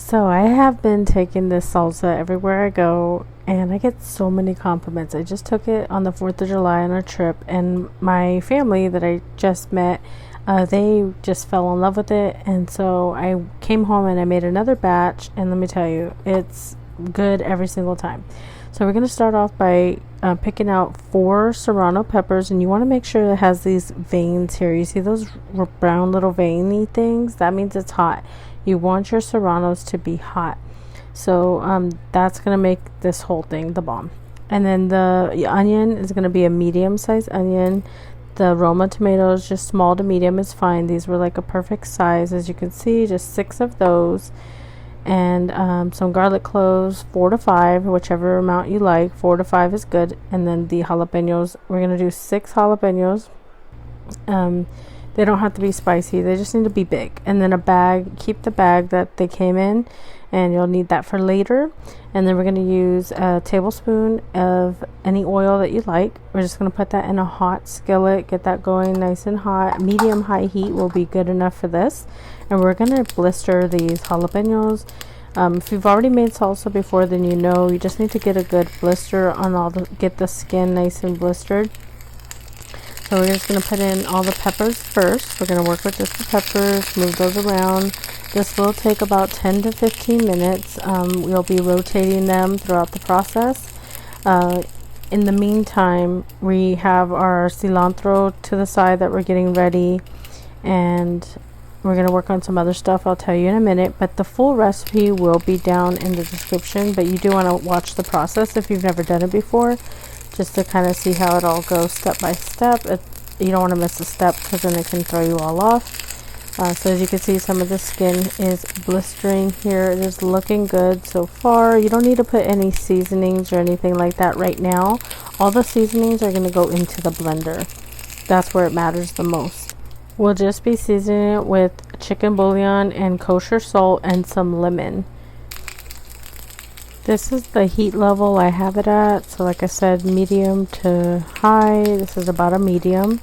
So I have been taking this salsa everywhere I go, and I get so many compliments. I just took it on the 4th of July on a trip, and my family that I just met, they just fell in love with it. And so I came home and I made another batch, and let me tell you, it's good every single time. So we're going to start off by picking out 4 serrano peppers, and you want to make sure it has these veins here. You see those brown little veiny things? That means it's hot. You want your serranos to be hot. So that's going to make this whole thing the bomb. And then the onion is going to be a medium-sized onion. The Roma tomatoes, just small to medium is fine. These were like a perfect size. As you can see, just 6 of those. And some garlic cloves, 4 to 5, whichever amount you like. 4 to 5 is good. And then the jalapeños, we're going to do 6 jalapeños. They don't have to be spicy, they just need to be big. And then a bag, keep the bag that they came in, and you'll need that for later. And then we're going to use a tablespoon of any oil that you like. We're just going to put that in a hot skillet, get that going nice and hot. Medium high heat will be good enough for this. And we're going to blister these jalapeños. If you've already made salsa before, then you know you just need to get a good blister on get the skin nice and blistered. So we're just going to put in all the peppers first. We're going to work with just the peppers, move those around. This will take about 10 to 15 minutes. We'll be rotating them throughout the process. In the meantime, we have our cilantro to the side that we're getting ready. And we're going to work on some other stuff I'll tell you in a minute. But the full recipe will be down in the description. But you do want to watch the process if you've never done it before, just to kind of see how it all goes step by step. You don't want to miss a step because then it can throw you all off. So as you can see, some of the skin is blistering here. It is looking good so far. You don't need to put any seasonings or anything like that right now. All the seasonings are going to go into the blender. That's where it matters the most. We'll just be seasoning it with chicken bouillon and kosher salt and some lemon. This is the heat level I have it at. So like I said, medium to high. This is about a medium.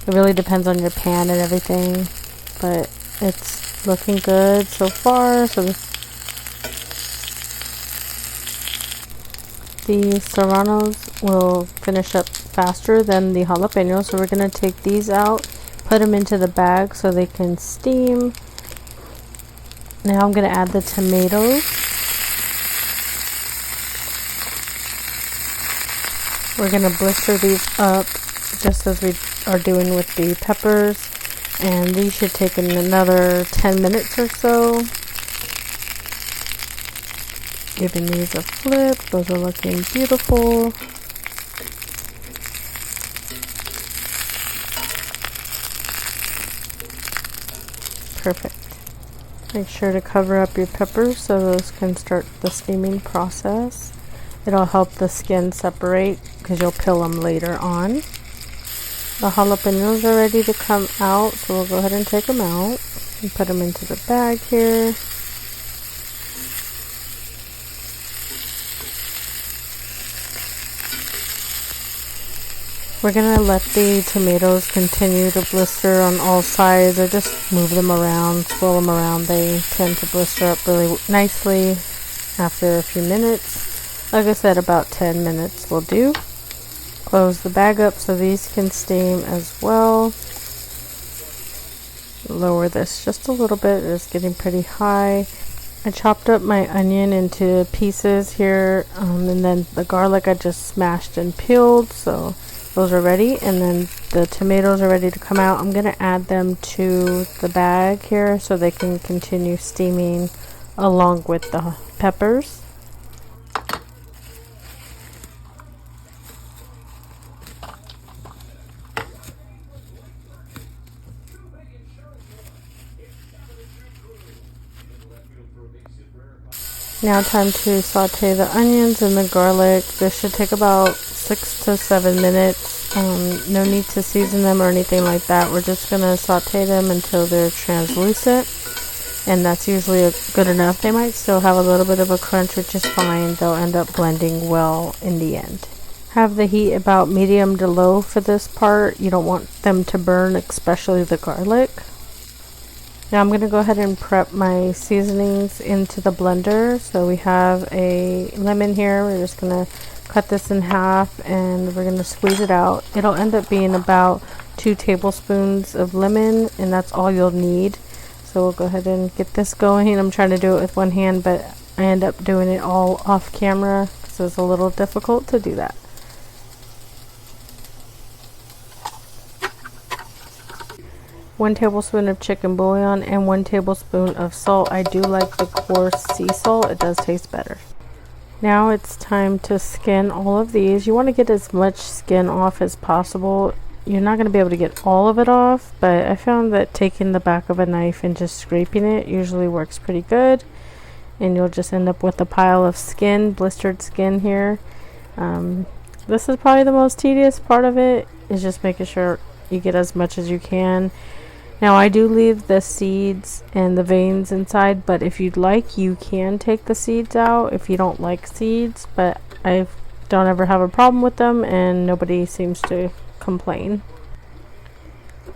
It really depends on your pan and everything, but it's looking good so far. So the serranos will finish up faster than the jalapenos. So we're going to take these out, put them into the bag so they can steam. Now I'm going to add the tomatoes. We're going to blister these up just as we are doing with the peppers, and these should take another 10 minutes or so. Giving these a flip. Those are looking beautiful. Perfect. Make sure to cover up your peppers so those can start the steaming process. It'll help the skin separate because you'll peel them later on. The jalapenos are ready to come out, so we'll go ahead and take them out and put them into the bag here. We're going to let the tomatoes continue to blister on all sides. I just move them around, swirl them around. They tend to blister up really nicely after a few minutes. Like I said, about 10 minutes will do. Close the bag up so these can steam as well. Lower this just a little bit. It's getting pretty high. I chopped up my onion into pieces here, and then the garlic I just smashed and peeled, so those are ready. And then the tomatoes are ready to come out. I'm going to add them to the bag here so they can continue steaming along with the peppers. Now time to saute the onions and the garlic. This should take about 6 to 7 minutes. No need to season them or anything like that. We're just going to saute them until they're translucent. And that's usually good enough. They might still have a little bit of a crunch, which is fine. They'll end up blending well in the end. Have the heat about medium to low for this part. You don't want them to burn, especially the garlic. Now I'm going to go ahead and prep my seasonings into the blender. So we have a lemon here. We're just going to cut this in half and we're going to squeeze it out. It'll end up being about 2 tablespoons of lemon, and that's all you'll need. So we'll go ahead and get this going. I'm trying to do it with one hand, but I end up doing it all off camera because it's a little difficult to do that. One tablespoon of chicken bouillon and 1 tablespoon of salt. I do like the coarse sea salt. It does taste better. Now it's time to skin all of these. You want to get as much skin off as possible. You're not going to be able to get all of it off, but I found that taking the back of a knife and just scraping it usually works pretty good. And you'll just end up with a pile of skin, blistered skin here. This is probably the most tedious part of it, is just making sure you get as much as you can. Now I do leave the seeds and the veins inside, but if you'd like, you can take the seeds out if you don't like seeds, but I don't ever have a problem with them and nobody seems to complain.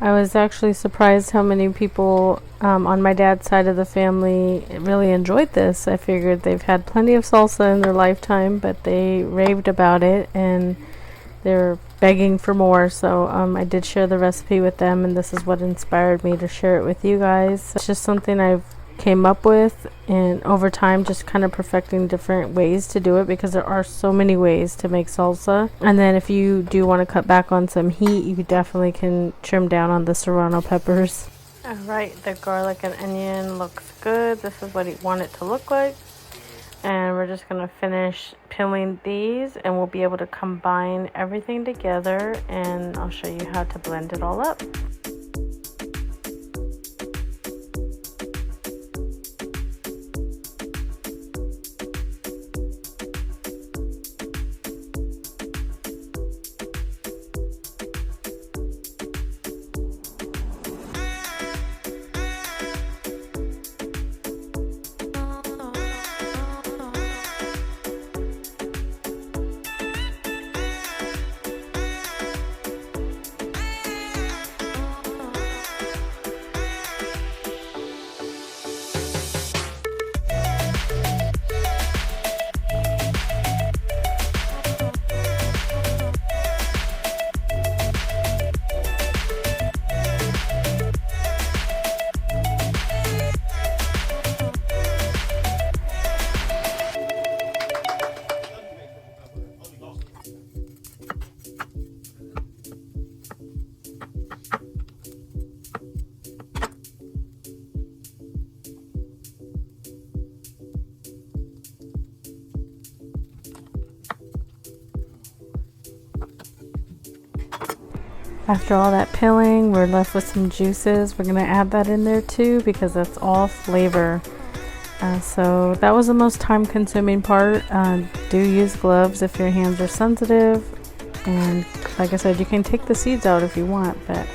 I was actually surprised how many people on my dad's side of the family really enjoyed this. I figured they've had plenty of salsa in their lifetime, but they raved about it and they're begging for more. So I did share the recipe with them, and this is what inspired me to share it with you guys. It's just something I've came up with, and over time just kind of perfecting different ways to do it, because there are so many ways to make salsa. And then if you do want to cut back on some heat, you definitely can trim down on the serrano peppers. Alright, the garlic and onion looks good. This is what you want it to look like. And we're just going to finish peeling these, and we'll be able to combine everything together, and I'll show you how to blend it all up. After all that peeling, we're left with some juices. We're going to add that in there too, because that's all flavor. So that was the most time consuming part. Do use gloves if your hands are sensitive. And like I said, you can take the seeds out if you want, but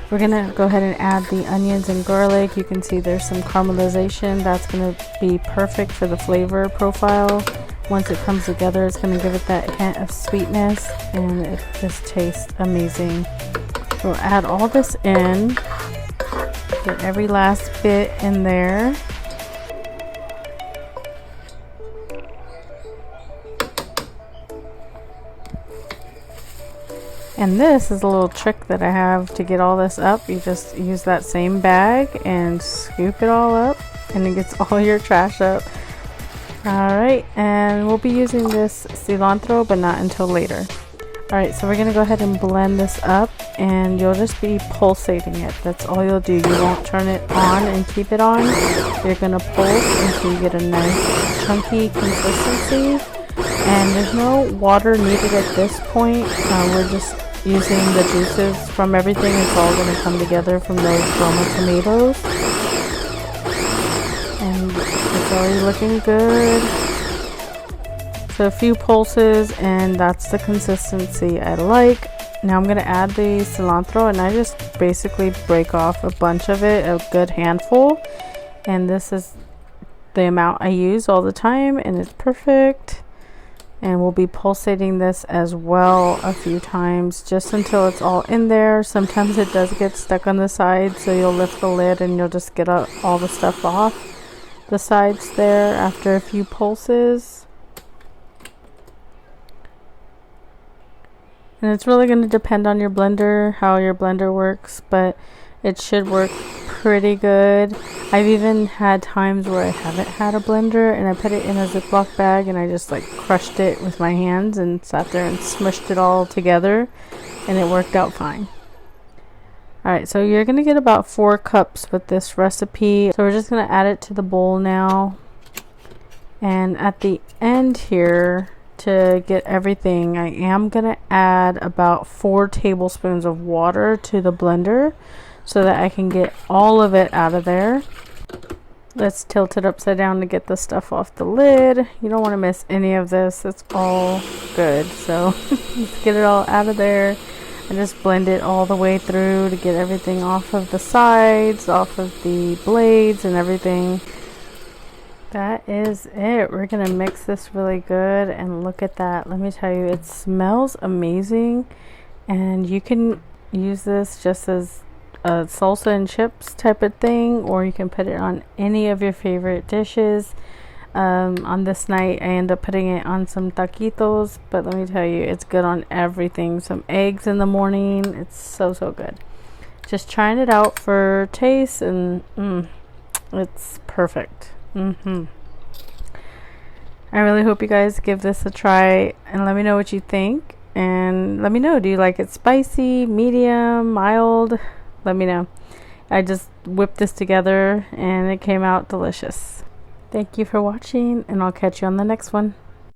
we're going to go ahead and add the onions and garlic. You can see there's some caramelization. That's going to be perfect for the flavor profile. Once it comes together, it's going to give it that hint of sweetness, and it just tastes amazing. We'll add all this in, get every last bit in there. And this is a little trick that I have to get all this up. You just use that same bag and scoop it all up, and it gets all your trash up. Alright, and we'll be using this cilantro, but not until later. Alright, so we're going to go ahead and blend this up, and you'll just be pulsating it. That's all you'll do. You won't turn it on and keep it on. You're going to pulse until you get a nice chunky consistency. And there's no water needed at this point. We're just using the juices from everything. It's all going to come together from those Roma tomatoes. And it's already looking good. So a few pulses, and that's the consistency I like. Now I'm going to add the cilantro, and I just basically break off a bunch of it, a good handful. And this is the amount I use all the time, and it's perfect. And we'll be pulsating this as well a few times just until it's all in there. Sometimes it does get stuck on the side, so you'll lift the lid and you'll just get all the stuff off the sides there after a few pulses. And it's really going to depend on your blender, how your blender works, but it should work pretty good. I've even had times where I haven't had a blender and I put it in a Ziploc bag and I just like crushed it with my hands and sat there and smushed it all together, and it worked out fine. Alright, so you're going to get about 4 cups with this recipe. So we're just going to add it to the bowl now. And at the end here, to get everything, I am going to add about 4 tablespoons of water to the blender so that I can get all of it out of there. Let's tilt it upside down to get the stuff off the lid. You don't want to miss any of this. It's all good. So let's get it all out of there and just blend it all the way through to get everything off of the sides, off of the blades and everything. That is it. We're going to mix this really good, and look at that. Let me tell you, it smells amazing, and you can use this just as a salsa and chips type of thing, or you can put it on any of your favorite dishes. On this night I end up putting it on some taquitos, but let me tell you, it's good on everything. Some eggs in the morning. It's so good. Just trying it out for taste, and it's perfect. I really hope you guys give this a try and let me know what you think, and let me know, do you like it spicy, medium, mild? Let me know. I just whipped this together and it came out delicious. Thank you for watching, and I'll catch you on the next one.